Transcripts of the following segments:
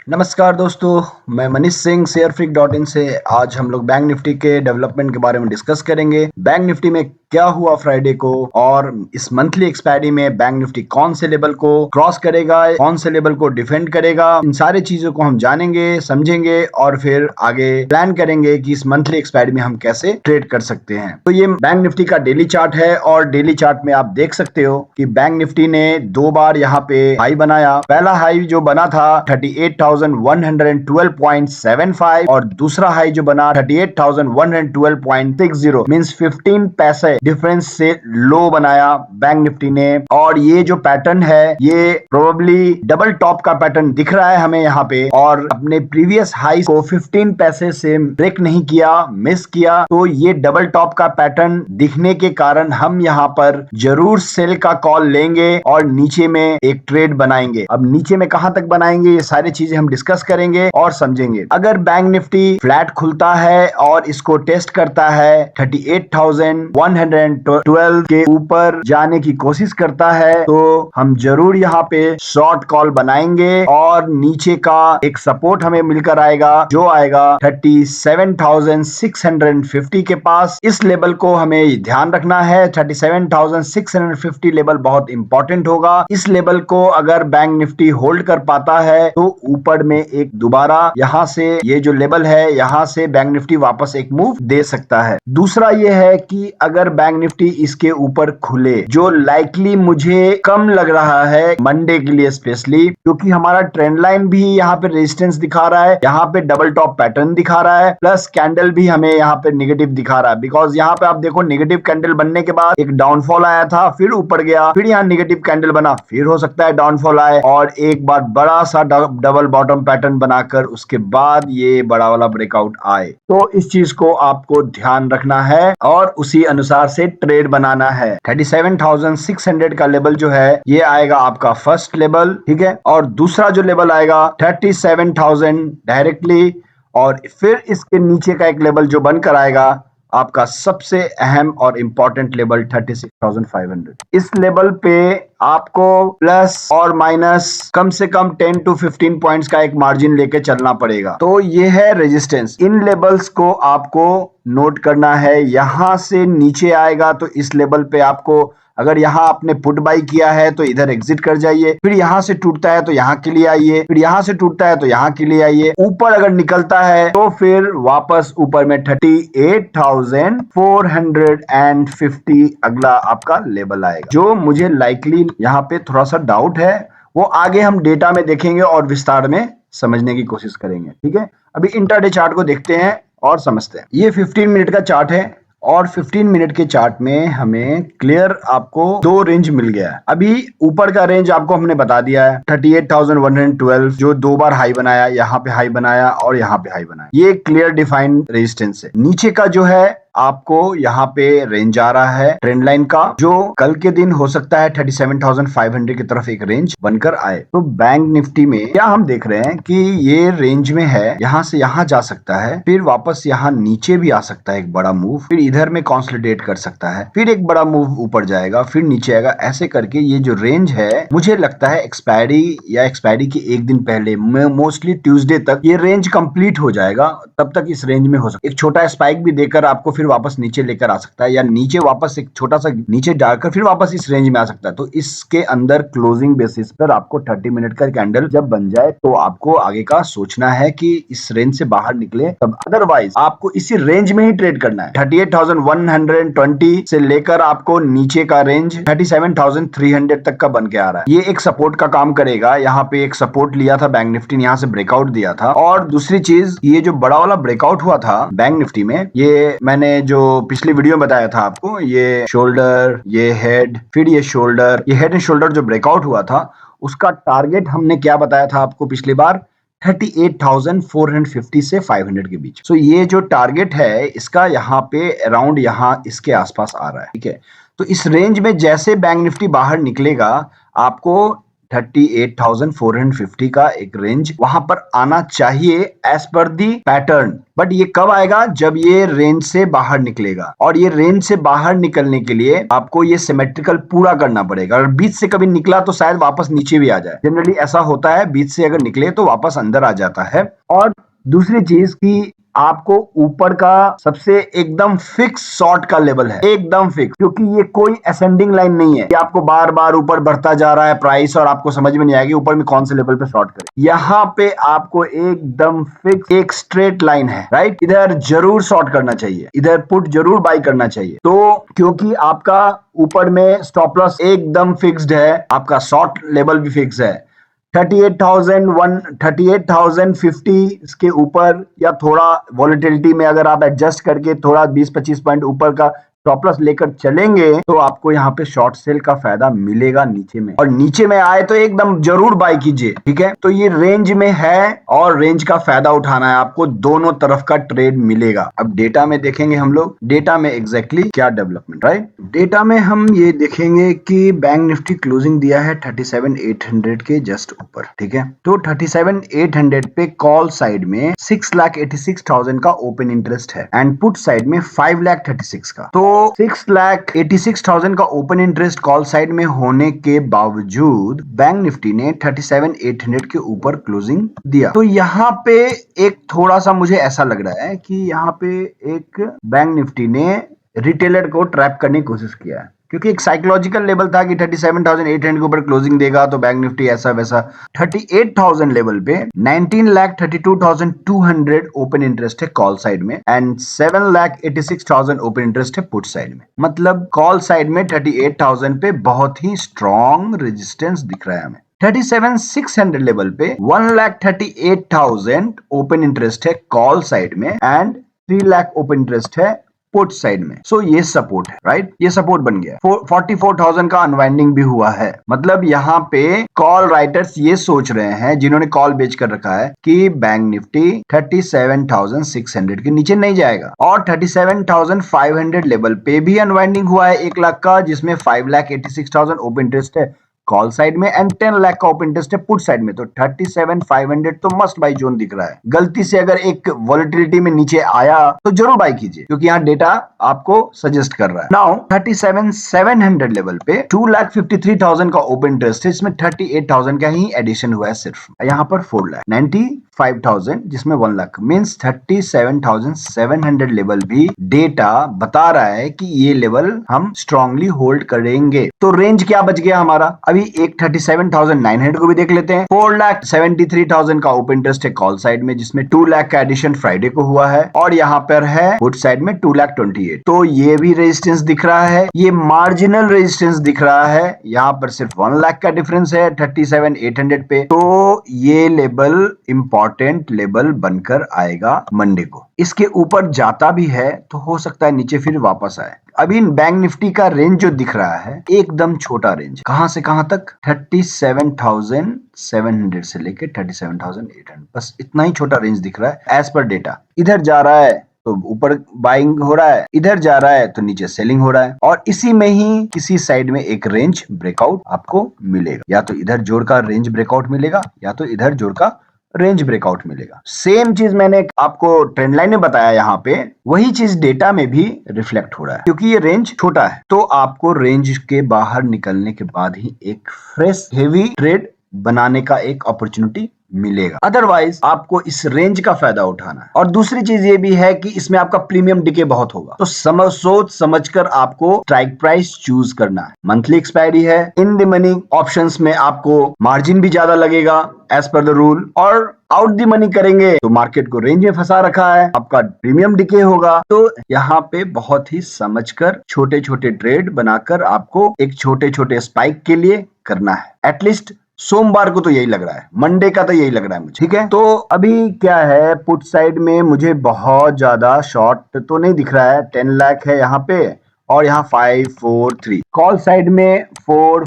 नमस्कार दोस्तों, मैं मनीष सिंह शेयरफ्रीक.in से। आज हम लोग बैंक निफ्टी के डेवलपमेंट के बारे में डिस्कस करेंगे। बैंक निफ्टी में क्या हुआ फ्राइडे को और इस मंथली एक्सपायरी में बैंक निफ्टी कौन से लेवल को क्रॉस करेगा, कौन से लेवल को डिफेंड करेगा, इन सारी चीजों को हम जानेंगे, समझेंगे और फिर आगे प्लान करेंगे कि इस मंथली एक्सपायरी में हम कैसे ट्रेड कर सकते हैं। तो ये बैंक निफ्टी का डेली चार्ट है और डेली चार्ट में आप देख सकते हो कि बैंक निफ्टी ने दो बार यहाँ पे हाई बनाया। पहला हाई जो बना था 38,112.75 और दूसरा हाई जो बना 38,112.60 मींस 15 पैसे डिफरेंस से लो बनाया बैंक निफ्टी ने। और ये जो पैटर्न है ये प्रोबेबली डबल टॉप का पैटर्न दिख रहा है हमें यहाँ पे, और अपने प्रीवियस हाई को 15 पैसे से ब्रेक नहीं किया, मिस किया। तो ये डबल टॉप का पैटर्न दिखने के कारण हम यहाँ पर जरूर सेल का कॉल लेंगे और नीचे में एक ट्रेड बनाएंगे। अब नीचे में कहां तक बनाएंगे ये सारी चीजें हम डिस्कस करेंगे और समझेंगे। अगर बैंक निफ्टी फ्लैट खुलता है और इसको टेस्ट करता है 38,112 के ऊपर जाने की कोशिश करता है तो हम जरूर यहाँ पे शॉर्ट कॉल बनाएंगे और नीचे का एक सपोर्ट हमें मिलकर आएगा जो आएगा 37,650 के पास। इस लेवल को हमें ध्यान रखना है। 37,650 लेवल बहुत इंपॉर्टेंट होगा। इस लेवल को अगर बैंक निफ्टी होल्ड कर पाता है तो ऊपर में एक दोबारा यहाँ से ये जो लेवल है यहाँ से बैंक निफ्टी वापस एक मूव दे सकता है। दूसरा ये है कि अगर बैंक निफ्टी इसके ऊपर खुले, जो लाइकली मुझे कम लग रहा है मंडे के लिए स्पेशली, क्योंकि हमारा ट्रेंड लाइन भी यहाँ पे रेजिस्टेंस दिखा रहा है, यहाँ पे डबल टॉप पैटर्न दिखा रहा है, प्लस कैंडल भी हमें यहाँ पे निगेटिव दिखा रहा है। बिकॉज यहाँ पे आप देखो नेगेटिव कैंडल बनने के बाद एक डाउनफॉल आया था, फिर ऊपर गया, फिर यहाँ नेगेटिव कैंडल बना, फिर हो सकता है डाउनफॉल आए और एक बार बड़ा सा डबल बॉटम पैटर्न बनाकर उसके बाद ये बड़ा वाला ब्रेकआउट आए। तो इस चीज को आपको ध्यान रखना है और उसी अनुसार से ट्रेड बनाना है। 37,600 का लेवल जो है ये आएगा आपका फर्स्ट लेवल, ठीक है, और दूसरा जो लेवल आएगा 37,000 डायरेक्टली, और फिर इसके नीचे का एक लेवल जो बनकर आएगा आपका सबसे अहम और इंपॉर्टेंट लेवल 36,500। इस लेवल पे आपको प्लस और माइनस कम से कम 10 to 15 पॉइंट्स का एक मार्जिन लेके चलना पड़ेगा। तो ये है रेजिस्टेंस। इन लेवल्स को आपको नोट करना है। यहां से नीचे आएगा तो इस लेवल पे आपको, अगर यहाँ आपने पुट बाई किया है तो इधर एग्जिट कर जाइए, फिर यहां से टूटता है तो यहाँ के लिए आइए, फिर यहां से टूटता है तो यहाँ के लिए आइए। ऊपर अगर निकलता है तो फिर वापस ऊपर में 38,450 अगला आपका लेवल आएगा, जो मुझे लाइकली यहाँ पे थोड़ा सा डाउट है। वो आगे हम डेटा में देखेंगे और विस्तार में समझने की कोशिश करेंगे, ठीक है। अभी इंट्राडे चार्ट को देखते हैं और समझते हैं। ये 15 मिनट का चार्ट है और 15 मिनट के चार्ट में हमें क्लियर आपको दो रेंज मिल गया है। अभी ऊपर का रेंज आपको हमने बता दिया है 38,112, जो दो बार हाई बनाया, यहाँ पे हाई बनाया और यहाँ पे हाई बनाया, ये क्लियर डिफाइंड रेजिस्टेंस है। नीचे का जो है आपको यहाँ पे रेंज आ रहा है ट्रेंड लाइन का, जो कल के दिन हो सकता है 37,500 की तरफ एक रेंज बनकर आए। तो बैंक निफ्टी में क्या हम देख रहे हैं कि ये रेंज में है, यहाँ से यहाँ जा सकता है, फिर वापस यहाँ नीचे भी आ सकता है एक बड़ा मूव, फिर इधर में कंसोलिडेट कर सकता है, फिर एक बड़ा मूव ऊपर जाएगा, फिर नीचे आएगा। ऐसे करके ये जो रेंज है, मुझे लगता है एक्सपायरी या एक्सपायरी के एक दिन पहले, मोस्टली ट्यूसडे तक ये रेंज कंप्लीट हो जाएगा। तब तक इस रेंज में हो सकता है एक छोटा स्पाइक भी देकर आपको फिर वापस नीचे लेकर आ सकता है, या नीचे वापस एक छोटा सा नीचे डालकर फिर वापस इस रेंज में आ सकता है। तो इसके अंदर क्लोजिंग बेसिस पर आपको 30 मिनट का कैंडल जब बन जाए तो आपको आगे का सोचना है कि इस रेंज से बाहर निकले तब, अदरवाइज आपको इसी रेंज में ही ट्रेड करना है। 38,120 से लेकर आपको नीचे का रेंज 37,300 तक का बन के आ रहा है। ये एक सपोर्ट का काम करेगा। यहाँ पे एक सपोर्ट लिया था बैंक निफ्टी ने, यहाँ से ब्रेकआउट दिया था। और दूसरी चीज, ये जो बड़ा वाला ब्रेकआउट हुआ था बैंक निफ्टी में, ये मैंने जो पिछली वीडियो में बताया था आपको, ये शोल्डर, ये हेड, फिर ये शोल्डर, ये हेड एंड शोल्डर जो ब्रेकआउट हुआ था उसका टारगेट हमने क्या बताया था आपको पिछली बार, 38,450 से 500 के बीच। सो ये जो टारगेट है इसका यहाँ पे अराउंड यहाँ इसके आसपास आ रहा है, ठीक है। तो इस रेंज में जैसे बैंक निफ्टी बाहर निकलेगा आपको 38,450 का एक रेंज वहां पर आना चाहिए as per the pattern. But ये कब आएगा? जब ये रेंज से बाहर निकलेगा, और ये रेंज से बाहर निकलने के लिए आपको ये सिमेट्रिकल पूरा करना पड़ेगा। अगर बीच से कभी निकला तो शायद वापस नीचे भी आ जाए। जनरली ऐसा होता है, बीच से अगर निकले तो वापस अंदर आ जाता है। और दूसरी चीज कि आपको ऊपर का सबसे एकदम फिक्स शॉर्ट का लेवल है, एकदम फिक्स, क्योंकि ये कोई असेंडिंग लाइन नहीं है कि आपको बार बार ऊपर बढ़ता जा रहा है प्राइस और आपको समझ में नहीं आएगी ऊपर में कौन से लेवल पे शॉर्ट करें। यहाँ पे आपको एकदम फिक्स एक स्ट्रेट लाइन है, राइट? इधर जरूर शॉर्ट करना चाहिए, इधर पुट जरूर बाई करना चाहिए। तो क्योंकि आपका ऊपर में स्टॉप लॉस एकदम फिक्स्ड है, आपका शॉर्ट लेवल भी फिक्स है 38,050 के ऊपर, या थोड़ा वॉलेटिलिटी में अगर आप एडजस्ट करके थोड़ा 20-25 पॉइंट ऊपर का स्टॉप लॉस लेकर चलेंगे तो आपको यहाँ पे शॉर्ट सेल का फायदा मिलेगा नीचे में, और नीचे में आए तो एकदम जरूर बाय कीजिए, ठीक है? तो ये रेंज में है और रेंज का फायदा उठाना है आपको, दोनों तरफ का ट्रेड मिलेगा। अब डेटा में देखेंगे हम लोग, डेटा में एग्जैक्टली क्या डेवलपमेंट, राइट? डेटा में हम ये देखेंगे कि बैंक निफ्टी क्लोजिंग दिया है 37,800 के जस्ट ऊपर, ठीक है? तो 37,800 पे कॉल साइड में 6,86,000 का ओपन इंटरेस्ट है एंड पुट साइड में 5,36,000 का। तो 6,86,000 का ओपन इंटरेस्ट कॉल साइड में होने के बावजूद बैंक निफ्टी ने 37,800 के ऊपर क्लोजिंग दिया। तो यहाँ पे एक थोड़ा सा मुझे ऐसा लग रहा है कि यहाँ पे एक बैंक निफ्टी ने रिटेलर को ट्रैप करने की कोशिश किया है, क्योंकि एक साइकोलॉजिकल लेवल था कि 37,800 के ऊपर क्लोजिंग देगा तो बैंक निफ्टी ऐसा वैसा। 38,000 लेवल पे 19,32,200 ओपन इंटरेस्ट है कॉल साइड में एंड 7,86,000 ओपन इंटरेस्ट है पुट साइड में। मतलब कॉल साइड में 38,000 पे बहुत ही स्ट्रॉन्ग रेजिस्टेंस दिख रहा है हमें। 37,600 लेवल पे 1,38,000 ओपन इंटरेस्ट है कॉल साइड में एंड 3 लाख ओपन इंटरेस्ट है पुट साइड में। सो ये सपोर्ट है, राइट? ये सपोर्ट बन गया। 44,000 का अनवाइंडिंग भी हुआ है। मतलब यहाँ पे कॉल राइटर्स ये सोच रहे हैं, जिन्होंने कॉल बेच कर रखा है, कि बैंक निफ्टी 37,600 के नीचे नहीं जाएगा। और 37,500 लेवल पे भी अनवाइंडिंग हुआ है 1 लाख का, जिसमें 5,86,000 ओपन इंटरेस्ट है कॉल साइड में एंड 10 लाख का ओपन इंटरेस्ट है पुट साइड में। तो 37,500 तो मस्ट बाई जोन दिख रहा है। गलती से अगर एक वॉलेटिलिटी में नीचे आया तो जरूर बाई कीजिए, क्योंकि यहाँ डेटा आपको सजेस्ट कर रहा है। नाउ 37,700 लेवल पे 2,53,000 का ओपन इंटरेस्ट है, इसमें 38,000 का ही एडिशन हुआ है सिर्फ। यहाँ पर 4,95,000 जिसमें 1 लाख मीन्स 37,700 लेवल भी डेटा बता रहा है कि ये लेवल हम स्ट्रांगली होल्ड करेंगे। तो रेंज क्या बच गया हमारा? अभी एक 37,900 को भी देख लेते हैं। 4,73,000 का ओपन इंटरेस्ट है कॉल साइड में, जिसमें 2 लाख का एडिशन फ्राइडे को हुआ है, और यहाँ पर है पुट साइड में 2,28,000। तो ये भी रेजिस्टेंस दिख रहा है, ये मार्जिनल रेजिस्टेंस दिख रहा है। यहाँ पर सिर्फ 1 लाख का डिफरेंस है 37,800 पे। तो ये लेवल इंपॉर्टेंट लेवल बनकर आएगा मंडे को। इसके ऊपर जाता भी है तो हो सकता है नीचे फिर वापस आए। अभी बैंक निफ्टी का रेंज जो दिख रहा है एकदम छोटा रेंज, कहां से कहां तक? 37,700 से लेके 37,800, बस इतना ही छोटा रेंज दिख रहा है एज पर डेटा। इधर जा रहा है तो ऊपर बाइंग हो रहा है, इधर जा रहा है तो नीचे सेलिंग हो रहा है, और इसी में ही किसी साइड में एक रेंज ब्रेकआउट आपको मिलेगा। या तो इधर जोड़ का रेंज ब्रेकआउट मिलेगा, या तो इधर जोड़ का रेंज ब्रेकआउट मिलेगा। सेम चीज मैंने आपको ट्रेंड लाइन में बताया, यहाँ पे वही चीज डेटा में भी रिफ्लेक्ट हो रहा है, क्योंकि ये रेंज छोटा है। तो आपको रेंज के बाहर निकलने के बाद ही एक फ्रेश हेवी ट्रेड बनाने का एक अपॉर्चुनिटी मिलेगा, अदरवाइज आपको इस रेंज का फायदा उठाना है। और दूसरी चीज ये भी है कि इसमें आपका प्रीमियम डिके बहुत होगा, तो सोच समझकर आपको स्ट्राइक प्राइस चूज करना है। मंथली एक्सपायरी है, इन द मनी ऑप्शंस में आपको मार्जिन भी ज्यादा लगेगा एज पर द रूल, और आउट दी मनी करेंगे तो मार्केट को रेंज में फंसा रखा है, आपका प्रीमियम डिके होगा। तो यहाँ पे बहुत ही समझकर छोटे छोटे ट्रेड बनाकर आपको एक छोटे छोटे स्पाइक के लिए करना है। एटलीस्ट सोमवार को तो यही लग रहा है, मंडे का तो यही लग रहा है मुझे, ठीक है? तो अभी क्या है, पुट साइड में मुझे बहुत ज्यादा शॉर्ट तो नहीं दिख रहा है। 10 लाख है यहाँ पे, और यहाँ 543। कॉल साइड में 4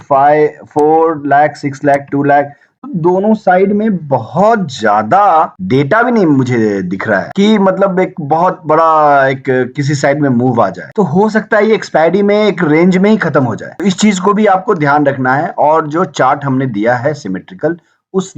लाख, 6 लाख, 2 लाख, तो दोनों साइड में बहुत ज्यादा डेटा भी नहीं मुझे दिख रहा है कि मतलब एक बहुत बड़ा एक किसी साइड में मूव आ जाए। तो हो सकता है ये एक्सपायरी में एक रेंज में ही खत्म हो जाए। तो इस चीज को भी आपको ध्यान रखना है। और जो चार्ट हमने दिया है सिमेट्रिकल, उस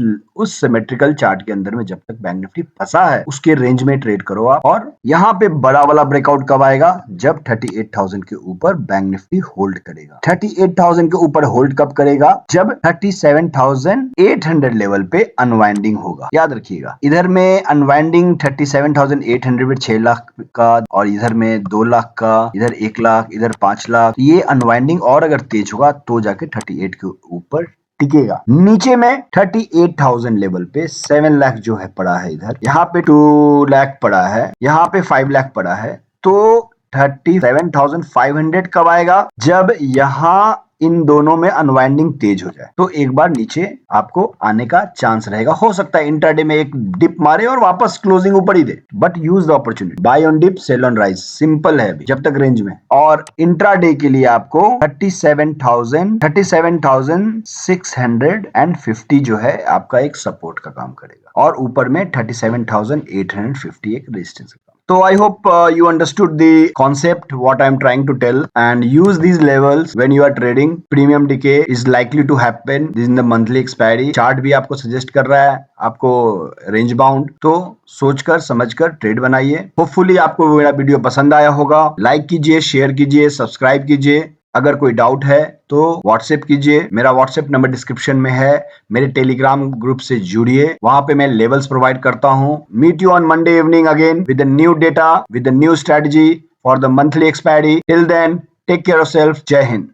सिमेट्रिकल चार्ट के अंदर में जब तक बैंक निफ्टी फंसा है उसके रेंज में ट्रेड करो आप। और यहाँ पे बड़ा वाला ब्रेकआउट कब आएगा? जब 38,000 के ऊपर बैंक निफ्टी होल्ड करेगा। 38,000 के ऊपर होल्ड कब करेगा? जब 37,800 लेवल पे अनवाइंडिंग होगा। याद रखिएगा, इधर में अनवाइंडिंग 37,800 में 6 लाख का, और इधर में 2 लाख का, इधर 1 लाख, इधर 5 लाख। ये अनवाइंडिंग और अगर तेज होगा तो जाके 38 के ऊपर टिकेगा। नीचे में 38,000 लेवल पे 7 लाख जो है पड़ा है, इधर यहाँ पे 2 लाख पड़ा है, यहाँ पे 5 लाख पड़ा है। तो 37,500 कब आएगा? जब यहाँ इन दोनों में अनवाइंडिंग तेज हो जाए तो एक बार नीचे आपको आने का चांस रहेगा। हो सकता है इंट्राडे में एक डिप मारे और वापस क्लोजिंग ऊपर ही दे, but use the opportunity, buy on dip sell on rise. Simple है अभी जब तक रेंज में। और इंट्राडे के लिए आपको 37,650 जो है आपका एक सपोर्ट का काम करेगा, और ऊपर में 37,850 एक रेजिस्टेंस का। So I hope you understood the concept what I am trying to tell, and use these levels when you are trading. Premium decay is likely to happen. This is the monthly expiry. Chart भी आपको suggest कर रहा है आपको range bound। तो सोचकर समझकर trade बनाइए। होपफुली आपको मेरा वीडियो पसंद आया होगा। लाइक कीजिए, शेयर कीजिए, सब्सक्राइब कीजिए। अगर कोई डाउट है तो व्हाट्सएप कीजिए। मेरा व्हाट्सएप नंबर डिस्क्रिप्शन में है। मेरे टेलीग्राम ग्रुप से जुड़िए, वहां पे मैं लेवल्स प्रोवाइड करता हूं। Meet you on Monday evening again with the new data, with the new strategy for the monthly expiry. Till then, take care of self. जय हिंद।